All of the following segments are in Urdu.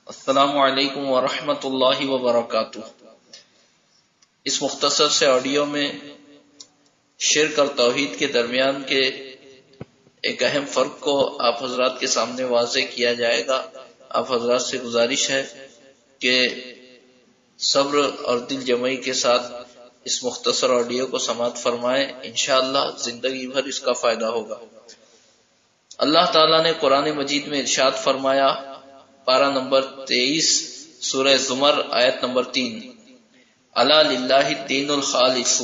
السلام علیکم ورحمۃ اللہ وبرکاتہ۔ اس مختصر سے آڈیو میں شرک اور توحید کے درمیان کے ایک اہم فرق کو آپ حضرات کے سامنے واضح کیا جائے گا۔ آپ حضرات سے گزارش ہے کہ صبر اور دل جمعی کے ساتھ اس مختصر آڈیو کو سماعت فرمائیں، انشاءاللہ زندگی بھر اس کا فائدہ ہوگا۔ اللہ تعالیٰ نے قرآن مجید میں ارشاد فرمایا، پارہ نمبر 23 سورہ زمر آیت نمبر 3، الا للہ الدین الخالص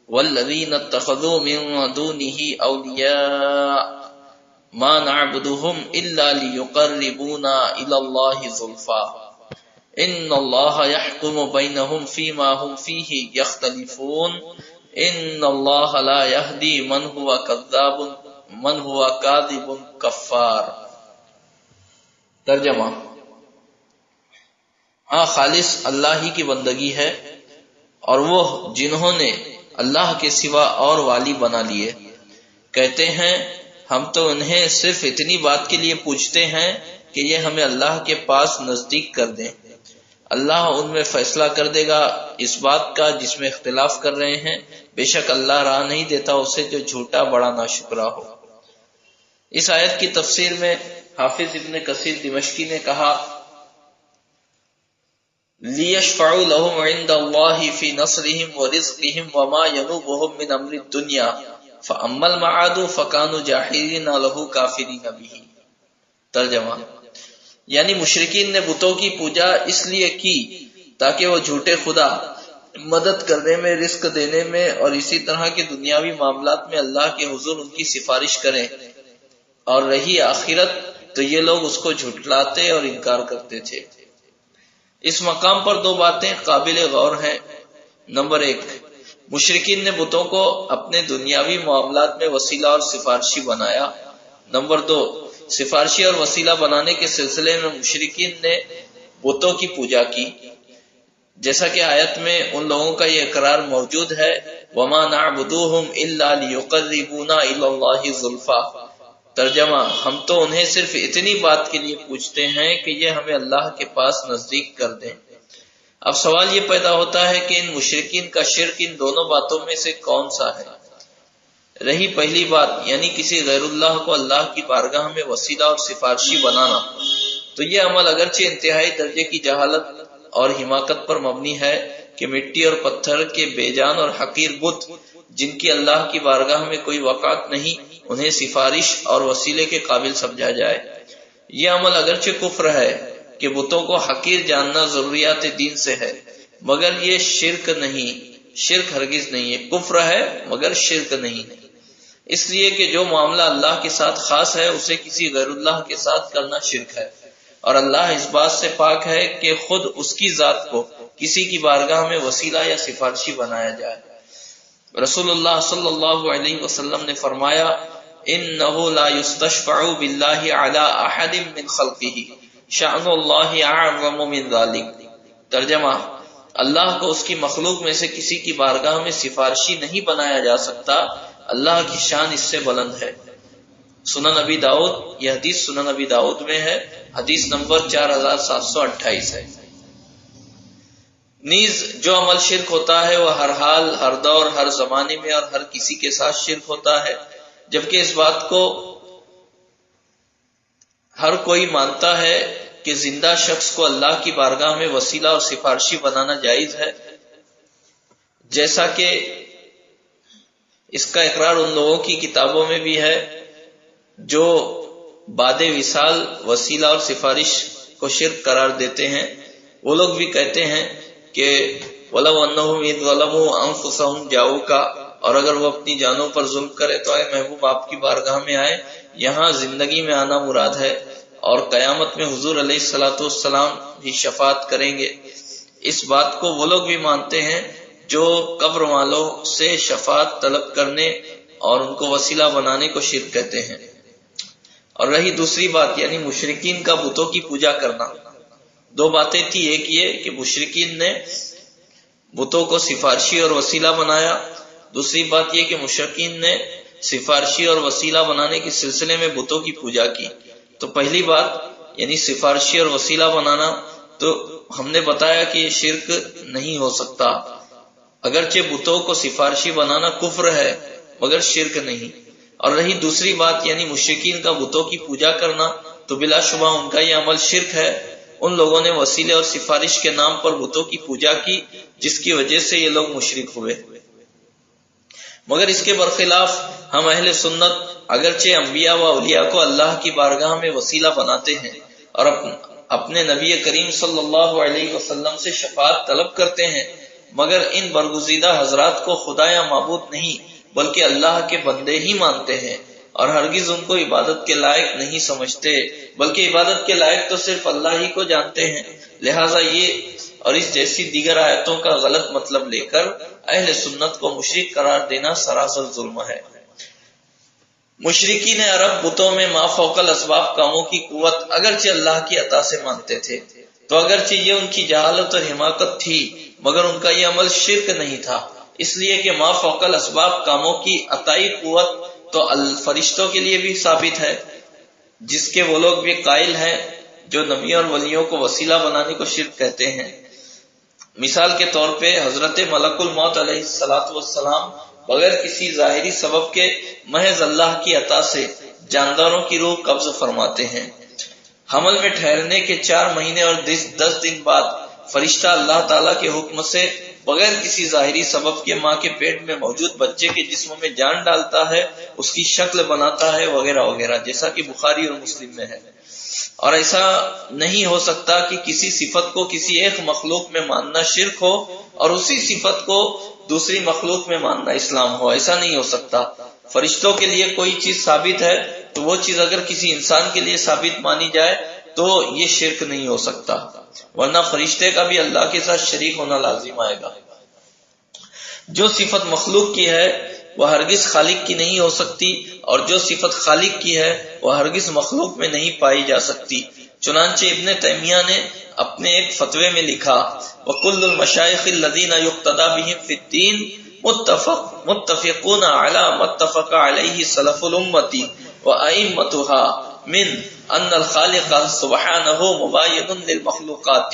والذین اتخذوا من دونه اولیاء ما نعبدهم الا لیقربونا الی اللہ زلفا ان اللہ یحکم بینہم فیما ہم فیہ یختلفون ان اللہ لا یہدی من ہوا کاذب کفار۔ ترجمہ: ہاں، خالص اللہ ہی کی بندگی ہے اور وہ جنہوں نے اللہ کے سوا اور والی بنا لیے کہتے ہیں ہم تو انہیں صرف اتنی بات کے لیے پوچھتے ہیں کہ یہ ہمیں اللہ کے پاس نزدیک کر دیں۔ اللہ ان میں فیصلہ کر دے گا اس بات کا جس میں اختلاف کر رہے ہیں، بے شک اللہ راہ نہیں دیتا اسے جو جھوٹا بڑا ناشکرا ہو۔ اس آیت کی تفسیر میں حافظ ابن کثیر دمشقی نے کہا، لِيَشْفَعُوا لَهُمْ عِنْدَ اللَّهِ فِي نَصْرِهِمْ وَرِزْقِهِمْ وَمَا يَنُوبُهُمْ مِنْ أَمْرِ الدُّنْيَا فَأَمَّا الْمَعَادُ فَكَانُوا جَاحِدِينَ لَهُ كَافِرِينَ بِهِ۔ ترجمہ: یعنی مشرکین نے بتوں کی پوجا اس لیے کی تاکہ وہ جھوٹے خدا مدد کرنے میں، رزق دینے میں اور اسی طرح کے دنیاوی معاملات میں اللہ کے حضور ان کی سفارش کریں، اور رہی آخرت تو یہ لوگ اس کو جھٹلاتے اور انکار کرتے تھے۔ اس مقام پر دو باتیں قابل غور ہیں۔ نمبر 1، مشرکین نے بتوں کو اپنے دنیاوی معاملات میں وسیلہ اور سفارشی بنایا۔ نمبر 2، سفارشی اور وسیلہ بنانے کے سلسلے میں مشرکین نے بتوں کی پوجا کی، جیسا کہ آیت میں ان لوگوں کا یہ اقرار موجود ہے، وَمَا نَعْبُدُوهُمْ إِلَّا لِيُقَرِّبُونَا إِلَى اللَّهِ زُلْفَىٰ۔ ترجمہ: ہم تو انہیں صرف اتنی بات کے لیے پوچھتے ہیں کہ یہ ہمیں اللہ کے پاس نزدیک کر دیں۔ اب سوال یہ پیدا ہوتا ہے کہ ان مشرکین کا شرک ان دونوں باتوں میں سے کون سا ہے؟ رہی پہلی بات، یعنی کسی غیر اللہ کو اللہ کی بارگاہ میں وسیلہ اور سفارشی بنانا، تو یہ عمل اگرچہ انتہائی درجے کی جہالت اور حماقت پر مبنی ہے کہ مٹی اور پتھر کے بے جان اور حقیر بت جن کی اللہ کی بارگاہ میں کوئی وقعت نہیں، انہیں سفارش اور وسیلے کے قابل سمجھا جائے۔ یہ عمل اگرچہ کفر ہے کہ بتوں کو حقیر جاننا ضروریات دین سے ہے، مگر یہ شرک نہیں، شرک ہرگز نہیں ہے۔ کفر ہے مگر شرک نہیں ہے، اس لیے کہ جو معاملہ اللہ کے ساتھ خاص ہے اسے کسی غیر اللہ کے ساتھ کرنا شرک ہے، اور اللہ اس بات سے پاک ہے کہ خود اس کی ذات کو کسی کی بارگاہ میں وسیلہ یا سفارشی بنایا جائے۔ رسول اللہ صلی اللہ علیہ وسلم نے فرمایا، انہ لا یستشفع باللہ علی احد من خلقہ شأن اللہ اعظم من ذلک۔ ترجمہ: اللہ کو اس کی مخلوق میں سے کسی کی بارگاہ میں سفارشی نہیں بنایا جا سکتا، اللہ کی شان اس سے بلند ہے۔ سنن نبی داؤد، یہ حدیث سنن نبی داؤد میں ہے، حدیث نمبر 4728 ہے۔ نیز جو عمل شرک ہوتا ہے وہ ہر حال، ہر دور، ہر زمانے میں اور ہر کسی کے ساتھ شرک ہوتا ہے، جبکہ اس بات کو ہر کوئی مانتا ہے کہ زندہ شخص کو اللہ کی بارگاہ میں وسیلہ اور سفارشی بنانا جائز ہے، جیسا کہ اس کا اقرار ان لوگوں کی کتابوں میں بھی ہے جو بعد وصال وسیلہ اور سفارش کو شرک قرار دیتے ہیں۔ وہ لوگ بھی کہتے ہیں کہ وَلَوْ أَنَّهُمْ إِذْ ظَلَمُوا أَنفُسَهُمْ جَاءُوكَ، اور اگر وہ اپنی جانوں پر ظلم کرے تو اے محبوب آپ کی بارگاہ میں آئے۔ یہاں زندگی میں آنا مراد ہے، اور قیامت میں حضور علیہ الصلوۃ والسلام بھی شفاعت کریں گے۔ اس بات کو وہ لوگ بھی مانتے ہیں جو قبر والوں سے شفاعت طلب کرنے اور ان کو وسیلہ بنانے کو شرک کہتے ہیں۔ اور رہی دوسری بات، یعنی مشرکین کا بتوں کی پوجا کرنا، دو باتیں تھی۔ ایک یہ کہ مشرکین نے بتوں کو سفارشی اور وسیلہ بنایا، دوسری بات یہ کہ مشرکین نے سفارشی اور وسیلہ بنانے کے سلسلے میں بتوں کی پوجا کی۔ تو پہلی بات یعنی سفارشی اور وسیلہ بنانا، تو ہم نے بتایا کہ یہ شرک نہیں ہو سکتا، اگرچہ بتوں کو سفارشی بنانا کفر ہے مگر شرک نہیں۔ اور رہی دوسری بات یعنی مشرکین کا بتوں کی پوجا کرنا، تو بلا شبہ ان کا یہ عمل شرک ہے۔ ان لوگوں نے وسیلے اور سفارش کے نام پر بتوں کی پوجا کی، جس کی وجہ سے یہ لوگ مشرک ہوئے۔ مگر اس کے برخلاف ہم اہل سنت اگرچہ انبیاء و اولیاء کو اللہ کی بارگاہ میں وسیلہ بناتے ہیں اور اپنے نبی کریم صلی اللہ علیہ وسلم سے شفاعت طلب کرتے ہیں، مگر ان برگزیدہ حضرات کو خدا یا معبود نہیں بلکہ اللہ کے بندے ہی مانتے ہیں، اور ہرگز ان کو عبادت کے لائق نہیں سمجھتے، بلکہ عبادت کے لائق تو صرف اللہ ہی کو جانتے ہیں۔ لہٰذا یہ اور اس جیسی دیگر آیتوں کا غلط مطلب لے کر اہل سنت کو مشرک قرار دینا سراسر ظلم ہے۔ مشرکین عرب بتوں میں ما فوق الاسباب کاموں کی قوت اگرچہ اللہ کی عطا سے مانتے تھے، تو اگرچہ یہ ان کی جہالت اور حماقت تھی مگر ان کا یہ عمل شرک نہیں تھا، اس لیے کہ ما فوق الاسباب کاموں کی عطائی قوت تو فرشتوں کے لیے بھی ثابت ہے، جس کے وہ لوگ بھی قائل ہیں جو نبیوں اور ولیوں کو وسیلہ بنانے کو شرک کہتے ہیں۔ مثال کے طور پہ حضرت ملک الموت علیہ السلام بغیر کسی ظاہری سبب کے محض اللہ کی عطا سے جانداروں کی روح قبض فرماتے ہیں۔ حمل میں ٹھہرنے کے 4 مہینے اور 10 دن بعد فرشتہ اللہ تعالیٰ کے حکم سے بغیر کسی ظاہری سبب کے ماں کے پیٹ میں موجود بچے کے جسم میں جان ڈالتا ہے، اس کی شکل بناتا ہے وغیرہ وغیرہ، جیسا کہ بخاری اور مسلم میں ہے۔ اور ایسا نہیں ہو سکتا کہ کسی صفت کو کسی ایک مخلوق میں ماننا شرک ہو اور اسی صفت کو دوسری مخلوق میں ماننا اسلام ہو، ایسا نہیں ہو سکتا۔ فرشتوں کے لیے کوئی چیز ثابت ہے تو وہ چیز اگر کسی انسان کے لیے ثابت مانی جائے تو یہ شرک نہیں ہو سکتا، ورنہ فرشتے کا بھی اللہ کے ساتھ شریک ہونا لازم آئے گا۔ جو صفت مخلوق کی ہے وہ ہرگز خالق کی نہیں ہو سکتی، اور جو صفت خالق کی ہے وہ ہرگز مخلوق میں نہیں پائی جا سکتی۔ چنانچہ ابن تیمیہ نے اپنے ایک فتوے میں لکھا، وَكُلُّ الْمَشَائِخِ الَّذِينَ يُقْتَدَى بِهِمْ فِي الدِّينِ مُتَّفِقُونَ عَلَى مَا اتَّفَقَ عَلَيْهِ سَلَفُ الْأُمَّةِ وَأَئِمَّتُهَا مِنْ أَنَّ الْخَالِقَ سُبْحَانَهُ مُبَايِنٌ لِلْمَخْلُوقَاتِ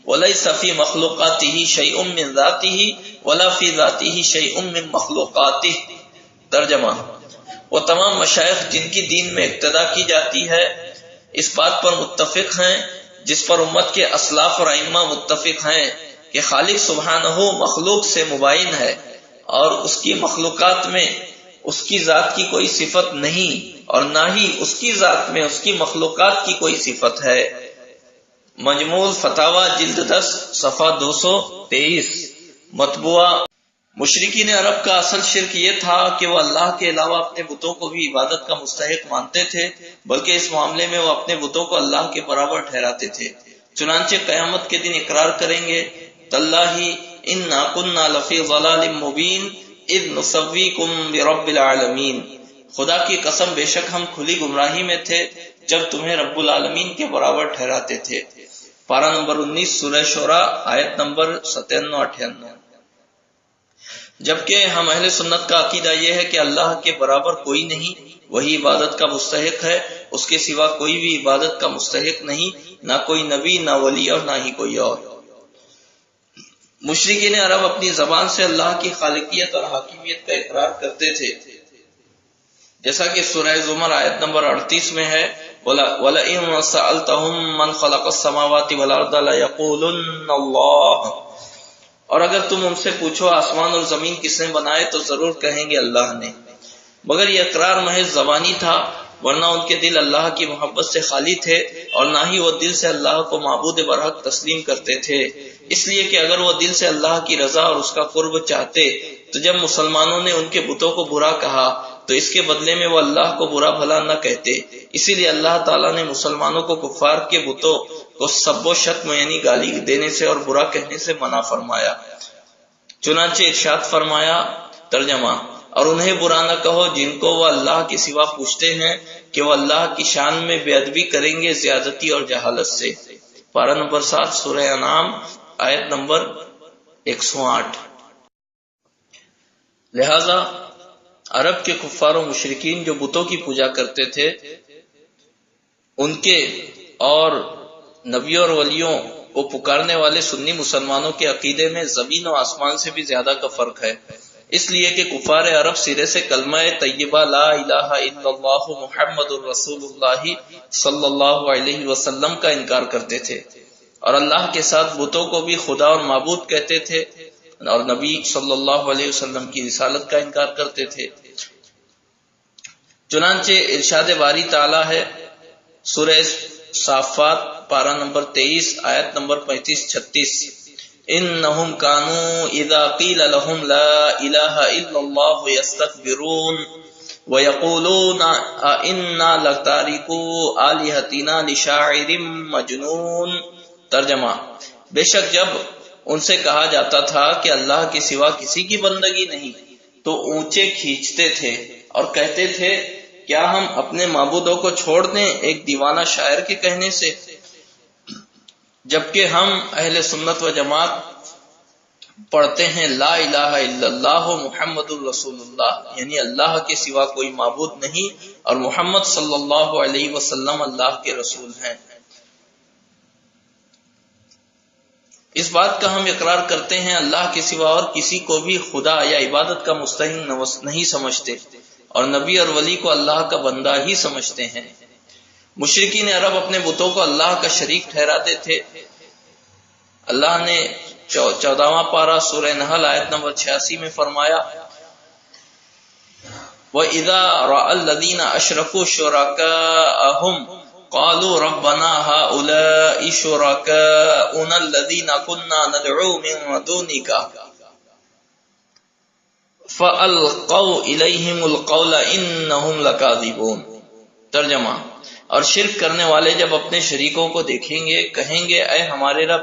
وَلَيْسَ فِي مَخْلُوقَاتِهِ شَيْءٌ مِّن ذَاتِهِ وَلَا فِي ذَاتِهِ شَيْءٌ مِّن مَخْلُوقَاتِهِ۔ ترجمہ: وہ تمام مشائخ جن کی دین میں اقتدا کی جاتی ہے اس بات پر متفق ہیں جس پر امت کے اسلاف اور ائمہ متفق ہیں کہ خالق سبحانہ مخلوق سے مباین ہے، اور اس کی مخلوقات میں اس کی ذات کی کوئی صفت نہیں اور نہ ہی اس کی ذات میں اس کی مخلوقات کی کوئی صفت ہے۔ مجموع فتاوی جلد 10 صفحہ 223 مطبوعہ۔ مشرکین عرب کا اصل شرک یہ تھا کہ وہ اللہ کے علاوہ اپنے بتوں کو بھی عبادت کا مستحق مانتے تھے، بلکہ اس معاملے میں وہ اپنے بتوں کو اللہ کے برابر ٹھہراتے تھے۔ چنانچہ قیامت کے دن اقرار کریں گے، تاللہ انا کنا لفی ضلال مبین اذ نسویکم برب العالمین، خدا کی قسم بے شک ہم کھلی گمراہی میں تھے جب تمہیں رب العالمین کے برابر ٹھہراتے تھے۔ پارہ نمبر 19 سورہ شعراء آیت نمبر 97-98۔ جبکہ ہم اہل سنت کا عقیدہ یہ ہے کہ اللہ کے برابر کوئی نہیں، وہی عبادت کا مستحق ہے، اس کے سوا کوئی بھی عبادت کا مستحق نہیں، نہ کوئی نبی، نہ ولی اور نہ ہی کوئی اور۔ مشرکین عرب اپنی زبان سے اللہ کی خالقیت اور حاکمیت کا اقرار کرتے تھے، جیسا کہ سورہ زمر آیت نمبر 38 میں ہے، وَلَئِن سَأَلْتَهُم مَّنْ خَلَقَ السَّمَاوَاتِ وَالْأَرْضَ لَيَقُولُنَّ اللَّهُ، اور اگر تم ان سے پوچھو آسمان اور زمین کس نے بنائے تو ضرور کہیں گے اللہ نے۔ مگر یہ اقرار محض زبانی تھا، ورنہ ان کے دل اللہ کی محبت سے خالی تھے اور نہ ہی وہ دل سے اللہ کو معبود برحق تسلیم کرتے تھے، اس لیے کہ اگر وہ دل سے اللہ کی رضا اور اس کا قرب چاہتے تو جب مسلمانوں نے ان کے بتوں کو برا کہا تو اس کے بدلے میں وہ اللہ کو برا بھلا نہ کہتے، اسی لیے اللہ تعالیٰ نے مسلمانوں کو کفار کے بتوں کو سب و شتم یعنی گالی دینے سے اور برا کہنے سے منع فرمایا۔ چنانچہ ارشاد فرمایا، ترجمہ: اور انہیں برا نہ کہو جن کو وہ اللہ کے سوا پوچھتے ہیں کہ وہ اللہ کی شان میں بے ادبی کریں گے زیادتی اور جہالت سے۔ پارہ نمبر 7 سورہ انعام آیت نمبر 108۔ لہذا عرب کے کفار و مشرکین جو بتوں کی پوجا کرتے تھے، ان کے اور نبیوں اور ولیوں کو پکارنے والے سنی مسلمانوں کے عقیدے میں زمین و آسمان سے بھی زیادہ کا فرق ہے، اس لیے کہ کفار عرب سرے سے کلمہ طیبہ لا الہ الا اللہ محمد الرسول اللہ صلی اللہ علیہ وسلم کا انکار کرتے تھے، اور اللہ کے ساتھ بتوں کو بھی خدا اور معبود کہتے تھے، اور نبی صلی اللہ علیہ وسلم کی رسالت کا انکار کرتے تھے۔ چنانچہ ارشاد باری تعالی ہے سورہ صافات پارہ نمبر 23 آیت نمبر 35-36، انہم کانوا اذا قیل لهم لا الہ الا اللہ یستکبرون ویقولون انا لتارکو آلہتنا لشاعر مجنون۔ ترجمہ: بے شک جب ان سے کہا جاتا تھا کہ اللہ کے سوا کسی کی بندگی نہیں تو اونچے کھینچتے تھے اور کہتے تھے کیا ہم اپنے معبودوں کو چھوڑ دیں ایک دیوانہ شاعر کے کہنے سے، جبکہ ہم اہل سنت و جماعت پڑھتے ہیں لا الہ الا اللہ محمد الرسول اللہ، یعنی اللہ کے سوا کوئی معبود نہیں اور محمد صلی اللہ علیہ وسلم اللہ کے رسول ہیں۔ اس بات کا ہم اقرار کرتے ہیں اللہ کے سوا اور کسی کو بھی خدا یا عبادت کا مستحق نہیں سمجھتے، اور نبی اور ولی کو اللہ کا بندہ ہی سمجھتے ہیں۔ مشرکین عرب اپنے بتوں کو اللہ کا شریک ٹھہراتے تھے۔ اللہ نے 14واں پارہ سورہ نحل آیت نمبر 86 میں فرمایا وَإِذَا رَأَى الَّذِينَ أَشْرَكُوا شُرَكَاءَهُمْ قَالُوا رَبَّنَا هَؤُلَاءِ شُرَكَاؤُنَا الَّذِينَ كُنَّا نَدْعُو مِن دُونِكَ فَأَلْقَوْا إِلَيْهِمُ الْقَوْلَ إِنَّهُمْ لَكَاذِبُونَ۔ ترجمہ: اور شرک کرنے والے جب اپنے شریکوں کو دیکھیں گے کہیں گے اے ہمارے رب،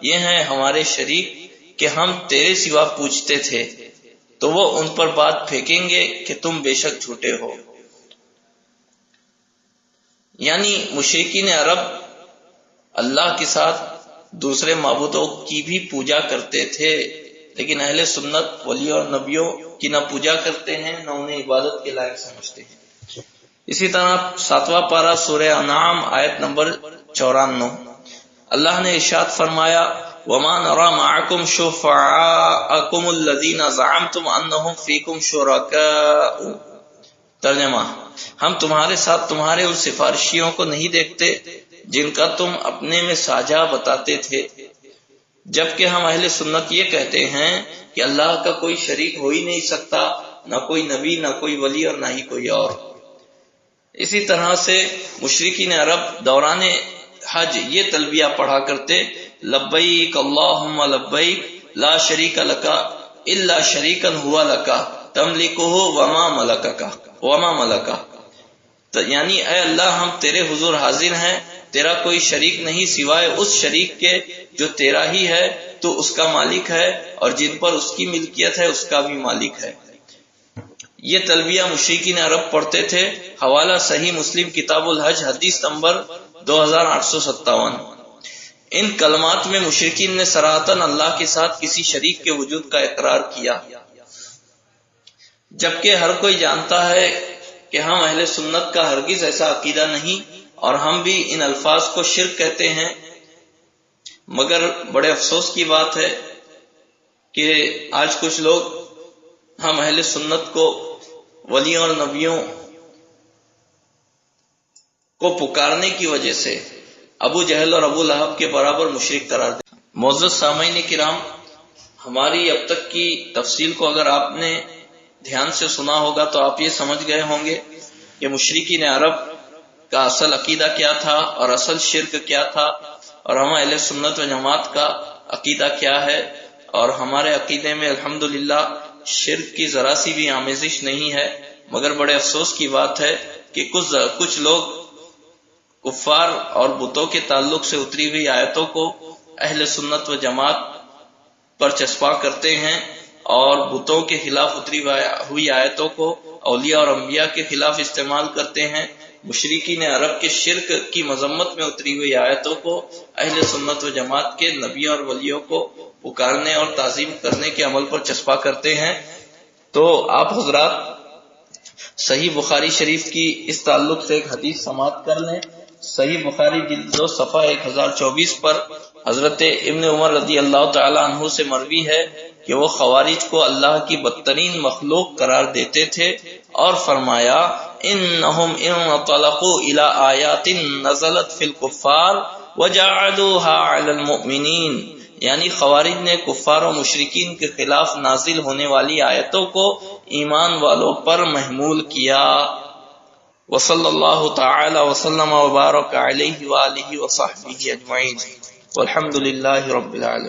یہ ہیں ہمارے شریک کہ ہم تیرے سوا پوچھتے تھے، تو وہ ان پر بات پھینکیں گے کہ تم بے شک جھوٹے ہو۔ یعنی مشرکین عرب اللہ کے ساتھ دوسرے معبودوں کی بھی پوجا کرتے تھے، لیکن اہل سنت ولی اور نبیوں کی نہ پوجا کرتے ہیں نہ انہیں عبادت کے لائق سمجھتے ہیں۔ اسی طرح 7واں پارہ سورہ انعام آیت نمبر 94، اللہ نے ارشاد فرمایا وَمَا نَرَى مَعَكُمْ شُفَعَاءَكُمُ الَّذِينَ زَعَمْتُمْ أَنَّهُمْ فِيكُمْ شُرَكَاءُ۔ ترجمہ: ہم تمہارے ساتھ تمہارے ان سفارشیوں کو نہیں دیکھتے جن کا تم اپنے میں ساجھا بتاتے تھے، جبکہ ہم اہل سنت یہ کہتے ہیں کہ اللہ کا کوئی شریک ہو ہی نہیں سکتا، نہ کوئی نبی، نہ کوئی ولی اور نہ ہی کوئی اور۔ اسی طرح سے مشرکین عرب دوران حج یہ تلبیہ پڑھا کرتے لبیک اللہم لبیک لا شریک لک الا شریکا ہوا لک تملکہ وما ملکہ، یعنی اے اللہ ہم تیرے حضور حاضر ہیں، تیرا کوئی شریک نہیں سوائے اس شریک کے جو تیرا ہی ہے، تو اس کا مالک ہے، اور جن پر اس کی ملکیت ہے اس کا بھی مالک ہے۔ یہ تلبیہ مشرکین عرب پڑھتے تھے۔ حوالہ صحیح مسلم کتاب الحج حدیث نمبر 2857۔ ان کلمات میں مشرکین نے صراحتاً اللہ کے ساتھ کسی شریک کے وجود کا اقرار کیا، جبکہ ہر کوئی جانتا ہے کہ ہم اہل سنت کا ہرگز ایسا عقیدہ نہیں، اور ہم بھی ان الفاظ کو شرک کہتے ہیں۔ مگر بڑے افسوس کی بات ہے کہ آج کچھ لوگ ہم اہل سنت کو ولیوں اور نبیوں کو پکارنے کی وجہ سے ابو جہل اور ابو لہب کے برابر مشرک قرار دیں۔ معزز سامعین کرام، ہماری اب تک کی تفصیل کو اگر آپ نے دھیان سے سنا ہوگا تو آپ یہ سمجھ گئے ہوں گے کہ مشرکین عرب کا اصل عقیدہ کیا تھا اور اصل شرک کیا تھا، اور ہم اہل سنت و جماعت کا عقیدہ کیا ہے۔ اور ہمارے عقیدے میں الحمدللہ شرک کی ذرا سی بھی آمیزش نہیں ہے، مگر بڑے افسوس کی بات ہے کہ کچھ لوگ کفار اور بتوں کے تعلق سے اتری ہوئی آیتوں کو اہل سنت و جماعت پر چسپاں کرتے ہیں، اور بتوں کے خلاف اتری ہوئی آیتوں کو اولیاء اور انبیاء کے خلاف استعمال کرتے ہیں۔ مشرکین عرب کے شرک کی مذمت میں اتری ہوئی آیتوں کو اہل سنت و جماعت کے نبیوں اور ولیوں کو پکارنے اور تعظیم کرنے کے عمل پر چسپاں کرتے ہیں۔ تو آپ حضرات صحیح بخاری شریف کی اس تعلق سے ایک حدیث سماعت کر لیں صحیح بخاری جلد 2 صفحہ 1024 پر حضرت ابن عمر رضی اللہ تعالی عنہ سے مروی ہے کہ وہ خوارج کو اللہ کی بدترین مخلوق قرار دیتے تھے اور فرمایا انہم ان طلقوا الی آیات نزلت فی الکفار وجعلوها علی المؤمنین، یعنی خوارج نے کفار و مشرکین کے خلاف نازل ہونے والی آیتوں کو ایمان والوں پر محمول کیا۔ وصلی اللہ تعالی وسلم وبارک علیہ وآلہ وصحبہ اجمعین والحمد للہ رب العالمین۔